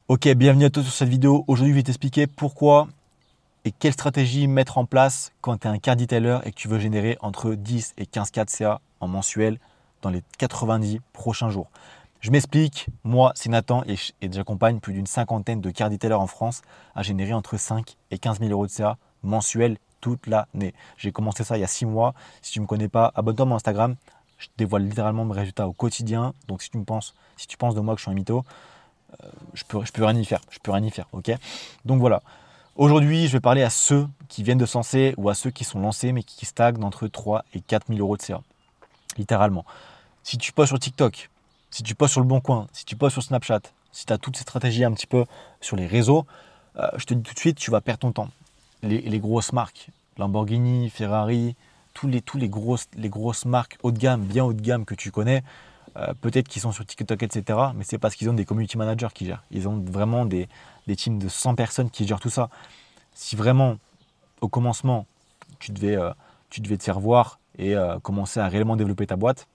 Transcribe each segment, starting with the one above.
Ok, bienvenue à tous sur cette vidéo. Aujourd'hui, je vais t'expliquer pourquoi et quelle stratégie mettre en place quand tu es un car detailer et que tu veux générer entre 10 et 15K de CA en mensuel dans les 90 prochains jours. Je m'explique, moi c'est Nathan et j'accompagne plus d'une cinquantaine de car detailers en France à générer entre 5 et 15 000 euros de CA mensuel toute l'année. J'ai commencé ça il y a 6 mois. Si tu ne me connais pas, abonne-toi à mon Instagram. Je dévoile littéralement mes résultats au quotidien. Donc si tu penses de moi que je suis un mytho, je peux rien y faire. Je peux rien y faire, ok? Donc voilà. Aujourd'hui, je vais parler à ceux qui viennent de se lancer ou à ceux qui sont lancés mais qui stagnent entre 3 et 4 000 euros de CA. Littéralement. Si tu postes sur TikTok, si tu postes sur le Bon Coin, si tu postes sur Snapchat, si tu as toutes ces stratégies un petit peu sur les réseaux, je te dis tout de suite, tu vas perdre ton temps. Les grosses marques, Lamborghini, Ferrari, les grosses marques haut de gamme, bien haut de gamme que tu connais, peut-être qu'ils sont sur TikTok, etc. Mais c'est parce qu'ils ont des community managers qui gèrent. Ils ont vraiment des teams de 100 personnes qui gèrent tout ça. Si vraiment, au commencement, tu devais te faire voir et commencer à réellement développer ta boîte,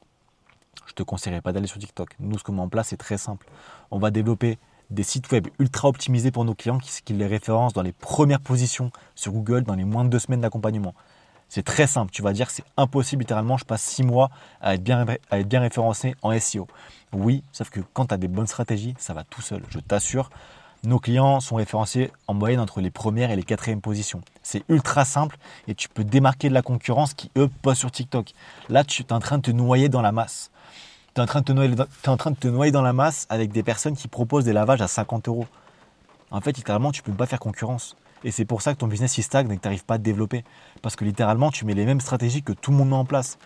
je ne te conseillerais pas d'aller sur TikTok. Nous, ce qu'on met en place, c'est très simple. On va développer des sites web ultra optimisés pour nos clients qui les référencent dans les premières positions sur Google dans les moins de 2 semaines d'accompagnement. C'est très simple. Tu vas dire que c'est impossible, littéralement. Je passe 6 mois à être bien référencé en SEO. Oui, sauf que quand tu as des bonnes stratégies, ça va tout seul. Je t'assure, nos clients sont référencés en moyenne entre les premières et les quatrièmes positions. C'est ultra simple et tu peux démarquer de la concurrence qui, eux, postent sur TikTok. Là, tu es en train de te noyer dans la masse. Tu es en train de te noyer dans la masse avec des personnes qui proposent des lavages à 50 euros. En fait, littéralement, tu ne peux pas faire concurrence. Et c'est pour ça que ton business il stagne et que tu n'arrives pas à te développer. Parce que littéralement, tu mets les mêmes stratégies que tout le monde met en place.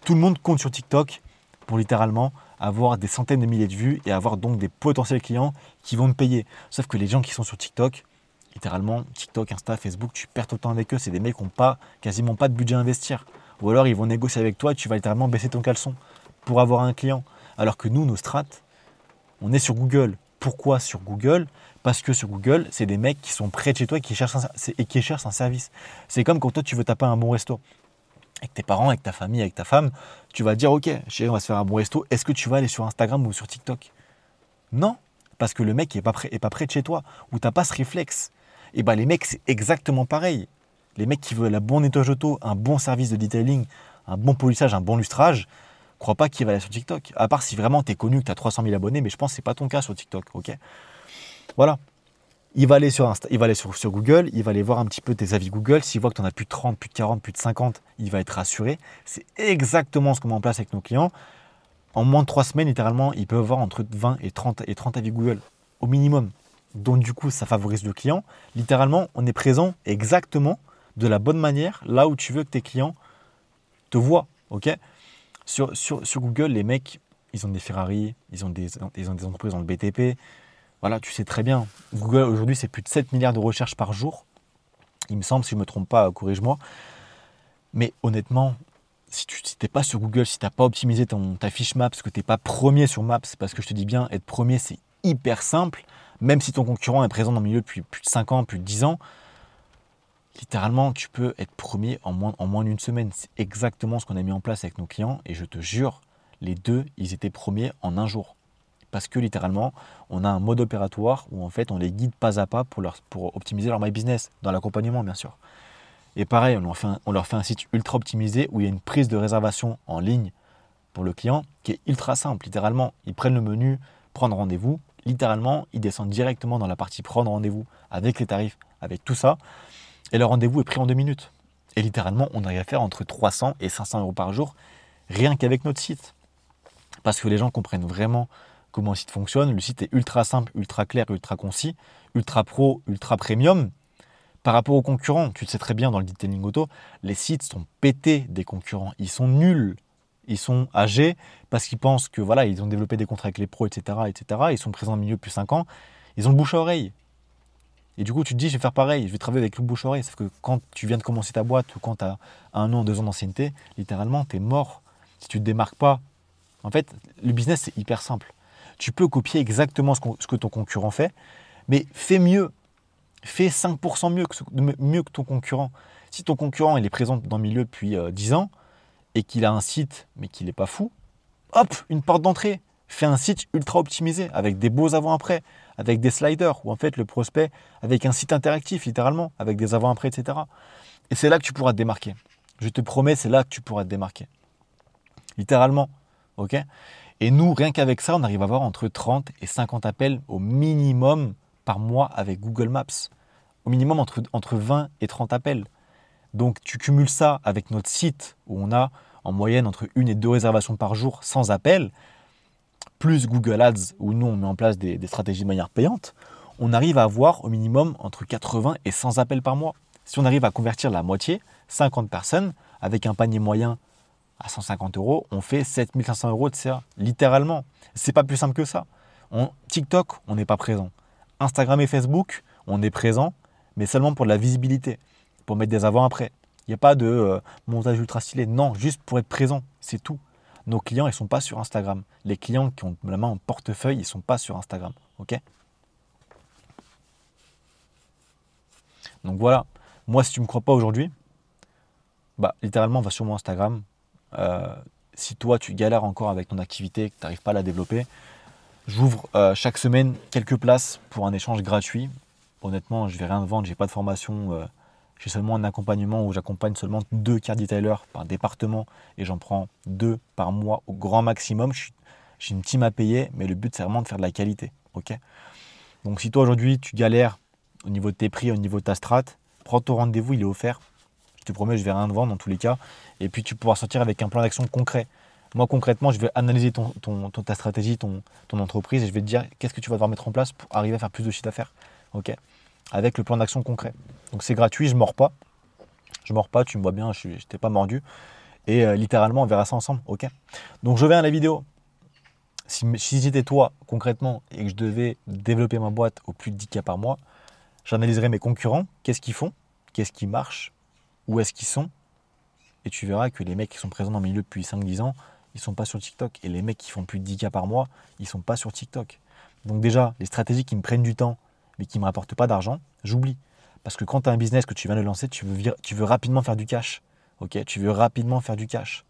Tout le monde compte sur TikTok pour littéralement avoir des centaines de milliers de vues et avoir donc des potentiels clients qui vont me payer. Sauf que les gens qui sont sur TikTok, littéralement, TikTok, Insta, Facebook, tu perds ton temps avec eux. C'est des mecs qui n'ont quasiment pas de budget à investir. Ou alors ils vont négocier avec toi et tu vas littéralement baisser ton caleçon pour avoir un client. Alors que nous, nos strates, on est sur Google. Pourquoi sur Google? Parce que sur Google, c'est des mecs qui sont près de chez toi et qui cherchent un service. C'est comme quand toi, tu veux taper un bon resto. Avec tes parents, avec ta famille, avec ta femme, tu vas dire, ok, chérie, on va se faire un bon resto. Est-ce que tu vas aller sur Instagram ou sur TikTok? Non, parce que le mec est pas près de chez toi, ou tu n'as pas ce réflexe. Et bien les mecs, c'est exactement pareil. Les mecs qui veulent un bon nettoyage auto, un bon service de detailing, un bon polissage, un bon lustrage, crois pas qu'il va aller sur TikTok. À part si vraiment tu es connu, que tu as 300 000 abonnés, mais je pense que ce n'est pas ton cas sur TikTok. Ok. Voilà. Il va aller sur Insta, il va aller sur Google, il va aller voir un petit peu tes avis Google. S'il voit que tu en as plus de 30, plus de 40, plus de 50, il va être rassuré. C'est exactement ce qu'on met en place avec nos clients. En moins de 3 semaines, littéralement, ils peuvent avoir entre 20 et 30 avis Google, au minimum. Donc du coup, ça favorise le client. Littéralement, on est présent exactement de la bonne manière là où tu veux que tes clients te voient. Ok. Sur Google, les mecs, ils ont des Ferrari, ils ont des entreprises dans le BTP. Voilà, tu sais très bien. Google, aujourd'hui, c'est plus de 7 milliards de recherches par jour. Il me semble, si je ne me trompe pas, corrige-moi. Mais honnêtement, si tu n'es pas sur Google, si tu n'as pas optimisé ta fiche Maps, que tu n'es pas premier sur Maps, parce que je te dis bien, être premier, c'est hyper simple. Même si ton concurrent est présent dans le milieu depuis plus de 5 ans, plus de 10 ans, littéralement, tu peux être premier en moins d'une semaine. C'est exactement ce qu'on a mis en place avec nos clients. Et je te jure, les deux, ils étaient premiers en un jour. Parce que littéralement, on a un mode opératoire où en fait, on les guide pas à pas pour optimiser leur My Business, dans l'accompagnement bien sûr. Et pareil, on leur fait un site ultra optimisé où il y a une prise de réservation en ligne pour le client qui est ultra simple. Littéralement, ils prennent le menu prendre rendez-vous. Littéralement, ils descendent directement dans la partie prendre rendez-vous avec les tarifs, avec tout ça. Et le rendez-vous est pris en 2 minutes. Et littéralement, on arrive à faire entre 300 et 500 euros par jour, rien qu'avec notre site. Parce que les gens comprennent vraiment comment le site fonctionne. Le site est ultra simple, ultra clair, ultra concis, ultra pro, ultra premium. Par rapport aux concurrents, tu le sais très bien dans le detailing auto, les sites sont pétés des concurrents. Ils sont nuls. Ils sont âgés parce qu'ils pensent que voilà, ils ont développé des contrats avec les pros, etc., etc. Ils sont présents au milieu depuis 5 ans. Ils ont le bouche à oreille. Et du coup, tu te dis, je vais faire pareil, je vais travailler avec le bouche-oreille. Sauf que quand tu viens de commencer ta boîte ou quand tu as 1 an, 2 ans d'ancienneté, littéralement, tu es mort. Si tu ne te démarques pas. En fait, le business, c'est hyper simple. Tu peux copier exactement ce que ton concurrent fait, mais fais mieux. Fais 5% mieux que ton concurrent. Si ton concurrent il est présent dans le milieu depuis 10 ans et qu'il a un site, mais qu'il n'est pas fou, hop, une porte d'entrée. Fais un site ultra optimisé avec des beaux avant-après, avec des sliders ou en fait le prospect avec un site interactif littéralement, avec des avant-après, etc. Et c'est là que tu pourras te démarquer. Je te promets, c'est là que tu pourras te démarquer. Littéralement. Ok? Et nous, rien qu'avec ça, on arrive à avoir entre 30 et 50 appels au minimum par mois avec Google Maps. Au minimum entre 20 et 30 appels. Donc tu cumules ça avec notre site où on a en moyenne entre 1 et 2 réservations par jour sans appel, plus Google Ads où nous on met en place des stratégies de manière payante, on arrive à avoir au minimum entre 80 et 100 appels par mois. Si on arrive à convertir la moitié, 50 personnes, avec un panier moyen à 150 €, on fait 7 500 € de CA, littéralement. C'est pas plus simple que ça. TikTok, on n'est pas présent. Instagram et Facebook, on est présent, mais seulement pour de la visibilité, pour mettre des avant-après. Il n'y a pas de montage ultra stylé. Non, juste pour être présent, c'est tout. Nos clients, ils ne sont pas sur Instagram. Les clients qui ont la main en portefeuille, ils ne sont pas sur Instagram. Ok? Donc voilà. Moi, si tu ne me crois pas aujourd'hui, bah, littéralement, va sur mon Instagram. Si toi, tu galères encore avec ton activité, que tu n'arrives pas à la développer, j'ouvre chaque semaine quelques places pour un échange gratuit. Honnêtement, je ne vais rien vendre, je n'ai pas de formation. J'ai seulement un accompagnement où j'accompagne seulement 2 car detailers par département et j'en prends 2 par mois au grand maximum. J'ai une team à payer, mais le but, c'est vraiment de faire de la qualité. Ok? Donc, si toi, aujourd'hui, tu galères au niveau de tes prix, au niveau de ta strat, prends ton rendez-vous, il est offert. Je te promets, je ne vais rien te vendre dans tous les cas. Et puis, tu pourras sortir avec un plan d'action concret. Moi, concrètement, je vais analyser ta stratégie, ton entreprise et je vais te dire qu'est-ce que tu vas devoir mettre en place pour arriver à faire plus de chiffre d'affaires. Ok? Avec le plan d'action concret. Donc c'est gratuit, je ne mords pas. Je ne mords pas, tu me vois bien, je t'ai pas mordu. Et littéralement, on verra ça ensemble, ok? Donc je viens à la vidéo. Si c'était toi, concrètement, et que je devais développer ma boîte au plus de 10 cas par mois, j'analyserais mes concurrents, qu'est-ce qu'ils font, qu'est-ce qui marche, où est-ce qu'ils sont. Et tu verras que les mecs qui sont présents dans le milieu depuis 5-10 ans, ils ne sont pas sur TikTok. Et les mecs qui font plus de 10 cas par mois, ils ne sont pas sur TikTok. Donc déjà, les stratégies qui me prennent du temps, mais qui ne me rapportent pas d'argent, j'oublie. Parce que quand tu as un business que tu viens de lancer, tu veux rapidement faire du cash. Ok, tu veux rapidement faire du cash.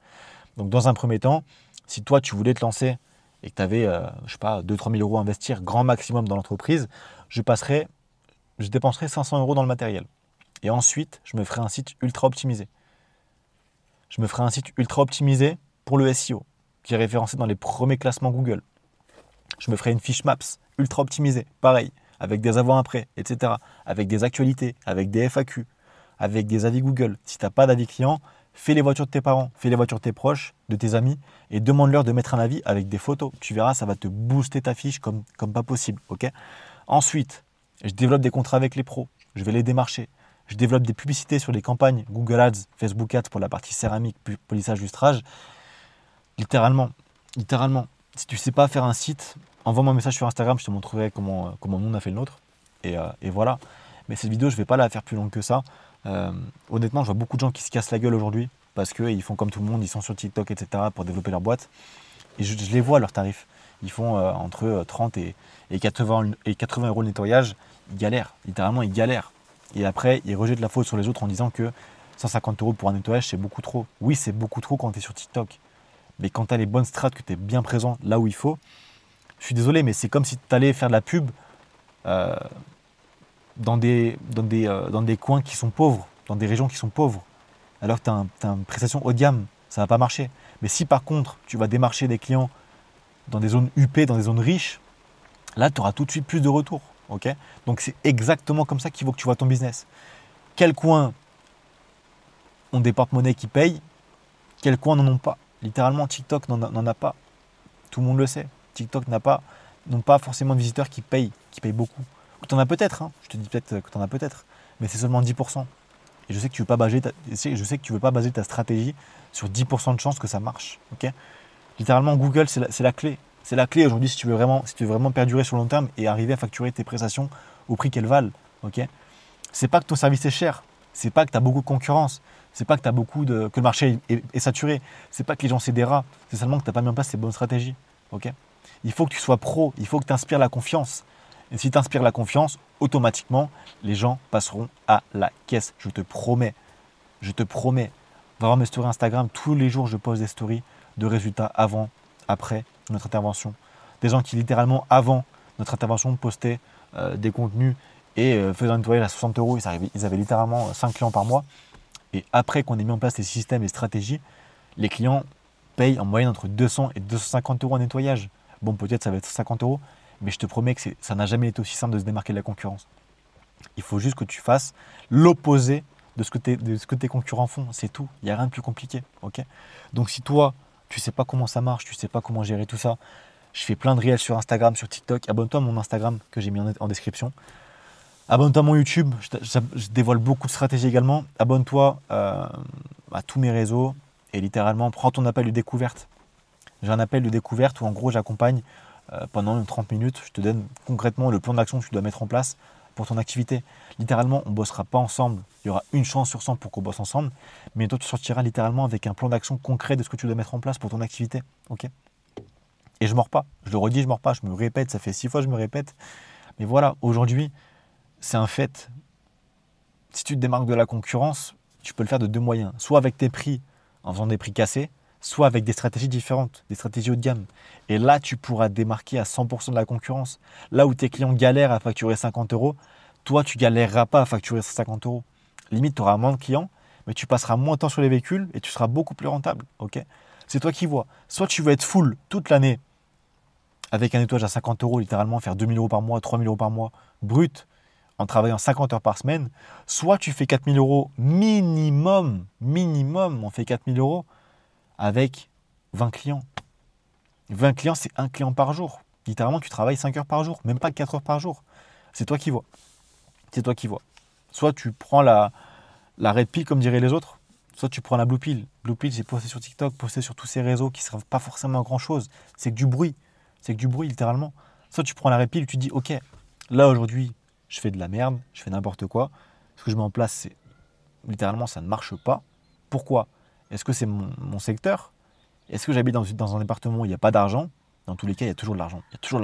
Donc dans un premier temps, si toi tu voulais te lancer et que tu avais, je sais pas, 2-3 000 € à investir, grand maximum dans l'entreprise, je dépenserais 500 € dans le matériel. Et ensuite, je me ferai un site ultra optimisé. Je me ferai un site ultra optimisé pour le SEO, qui est référencé dans les premiers classements Google. Je me ferai une fiche Maps ultra optimisée, pareil, avec des avant-après, etc. Avec des actualités, avec des FAQ, avec des avis Google. Si tu n'as pas d'avis client, fais les voitures de tes parents, fais les voitures de tes proches, de tes amis et demande-leur de mettre un avis avec des photos. Tu verras, ça va te booster ta fiche comme pas possible. Ok? Ensuite, je développe des contrats avec les pros. Je vais les démarcher. Je développe des publicités sur les campagnes Google Ads, Facebook Ads pour la partie céramique, polissage, lustrage. Littéralement, si tu ne sais pas faire un site, envoie-moi un message sur Instagram, je te montrerai comment nous on a fait le nôtre. Et voilà. Mais cette vidéo, je ne vais pas la faire plus longue que ça. Honnêtement, je vois beaucoup de gens qui se cassent la gueule aujourd'hui parce qu'ils font comme tout le monde, ils sont sur TikTok, etc. pour développer leur boîte. Et je les vois, leurs tarifs. Ils font entre 30 et 80 € le nettoyage. Ils galèrent, littéralement, ils galèrent. Et après, ils rejettent la faute sur les autres en disant que 150 € pour un nettoyage, c'est beaucoup trop. Oui, c'est beaucoup trop quand tu es sur TikTok. Mais quand tu as les bonnes strats, que tu es bien présent là où il faut, je suis désolé, mais c'est comme si tu allais faire de la pub dans des coins qui sont pauvres, dans des régions qui sont pauvres, alors que tu as une prestation haut de gamme, ça ne va pas marcher. Mais si par contre, tu vas démarcher des clients dans des zones huppées, dans des zones riches, là, tu auras tout de suite plus de retours. Okay? Donc, c'est exactement comme ça qu'il faut que tu vois ton business. Quels coins ont des porte-monnaies qui payent, quels coins n'en ont pas. Littéralement, TikTok n'en a pas. Tout le monde le sait. TikTok n'ont pas forcément de visiteurs qui payent beaucoup. Tu en as peut-être, hein. Je te dis peut-être que tu en as peut-être, mais c'est seulement 10%. Et je sais que tu ne veux pas baser ta stratégie sur 10% de chances que ça marche. Okay? Littéralement, Google, c'est la clé. C'est la clé aujourd'hui si tu veux vraiment perdurer sur le long terme et arriver à facturer tes prestations au prix qu'elles valent. Okay? C'est pas que ton service est cher, c'est pas que tu as beaucoup de concurrence, c'est pas que que le marché est saturé, c'est pas que les gens c'est des rats, c'est seulement que tu n'as pas mis en place ces bonnes stratégies. Okay? Il faut que tu sois pro, il faut que tu inspires la confiance. Et si tu inspires la confiance, automatiquement, les gens passeront à la caisse. Je te promets. Va voir mes stories Instagram. Tous les jours, je poste des stories de résultats avant, après notre intervention. Des gens qui littéralement, avant notre intervention, postaient des contenus et faisaient un nettoyage à 60 €. Ils avaient littéralement 5 clients par mois. Et après qu'on ait mis en place les systèmes et stratégies, les clients payent en moyenne entre 200 et 250 € en nettoyage. Bon, peut-être ça va être 50 €, mais je te promets que ça n'a jamais été aussi simple de se démarquer de la concurrence. Il faut juste que tu fasses l'opposé de ce que tes concurrents font. C'est tout. Il n'y a rien de plus compliqué. Okay, donc si toi, tu ne sais pas comment ça marche, tu ne sais pas comment gérer tout ça, je fais plein de réels sur Instagram, sur TikTok. Abonne-toi à mon Instagram que j'ai mis en description. Abonne-toi à mon YouTube. Je dévoile beaucoup de stratégies également. Abonne-toi à tous mes réseaux et littéralement, prends ton appel de découverte. J'ai un appel de découverte où en gros, j'accompagne pendant 30 minutes. Je te donne concrètement le plan d'action que tu dois mettre en place pour ton activité. Littéralement, on ne bossera pas ensemble. Il y aura une chance sur 100 pour qu'on bosse ensemble. Mais toi, tu sortiras littéralement avec un plan d'action concret de ce que tu dois mettre en place pour ton activité. Okay, et je ne mords pas. Je le redis, je ne mords pas. Je me répète. Ça fait 6 fois que je me répète. Mais voilà, aujourd'hui, c'est un fait. Si tu te démarques de la concurrence, tu peux le faire de deux moyens. Soit avec tes prix, en faisant des prix cassés, soit avec des stratégies différentes, des stratégies haut de gamme. Et là, tu pourras te démarquer à 100% de la concurrence. Là où tes clients galèrent à facturer 50 €, toi, tu galéreras pas à facturer 50 €. Limite, tu auras moins de clients, mais tu passeras moins de temps sur les véhicules et tu seras beaucoup plus rentable. Okay, c'est toi qui vois. Soit tu veux être full toute l'année avec un nettoyage à 50 €, littéralement faire 2 000 € par mois, 3 000 € par mois, brut, en travaillant 50 heures par semaine. Soit tu fais 4 000 € minimum, on fait 4 000 € avec 20 clients. 20 clients, c'est un client par jour. Littéralement, tu travailles 5 heures par jour, même pas 4 heures par jour. C'est toi qui vois. C'est toi qui vois. Soit tu prends la red pill, comme diraient les autres, soit tu prends la blue pill. Blue pill, c'est poster sur TikTok, poster sur tous ces réseaux qui ne servent pas forcément à grand-chose. C'est que du bruit. C'est que du bruit, littéralement. Soit tu prends la red pill et tu dis, ok, là, aujourd'hui, je fais de la merde, je fais n'importe quoi. Ce que je mets en place, c'est littéralement, ça ne marche pas. Pourquoi? Est-ce que c'est mon secteur? Est-ce que j'habite dans un département où il n'y a pas d'argent? Dans tous les cas, il y a toujours de l'argent. Il y a toujours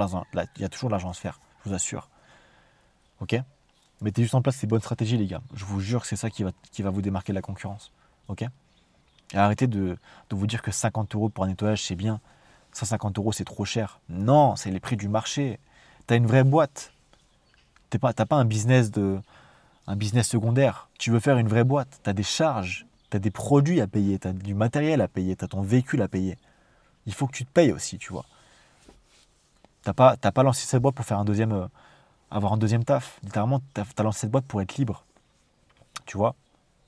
de l'argent à se faire, je vous assure. Ok? Mettez juste en place ces bonnes stratégies, les gars. Je vous jure que c'est ça qui va vous démarquer de la concurrence. Ok? Et arrêtez de vous dire que 50 € pour un nettoyage, c'est bien. 150 €, c'est trop cher. Non, c'est les prix du marché. Tu as une vraie boîte. Tu n'as pas un business secondaire. Tu veux faire une vraie boîte. Tu as des charges. Tu as des produits à payer, tu as du matériel à payer, tu as ton véhicule à payer. Il faut que tu te payes aussi, tu vois. Tu n'as pas lancé cette boîte pour faire avoir un deuxième taf. Littéralement, tu as lancé cette boîte pour être libre. Tu vois.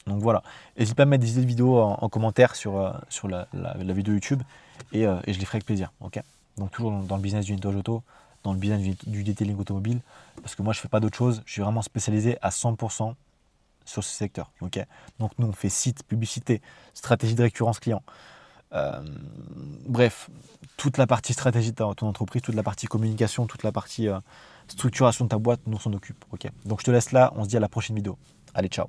Donc voilà. N'hésite pas à mettre des idées de vidéos en commentaire sur la vidéo YouTube et je les ferai avec plaisir. Okay, donc toujours dans le business du nettoyage auto, dans le business du detailing automobile, parce que moi je ne fais pas d'autre chose. Je suis vraiment spécialisé à 100% sur ce secteur. Okay, donc nous on fait site, publicité, stratégie de récurrence client. Bref, toute la partie stratégie de ton entreprise, toute la partie communication, toute la partie structuration de ta boîte, nous on s'en occupe. Okay, donc je te laisse là, on se dit à la prochaine vidéo. Allez, ciao.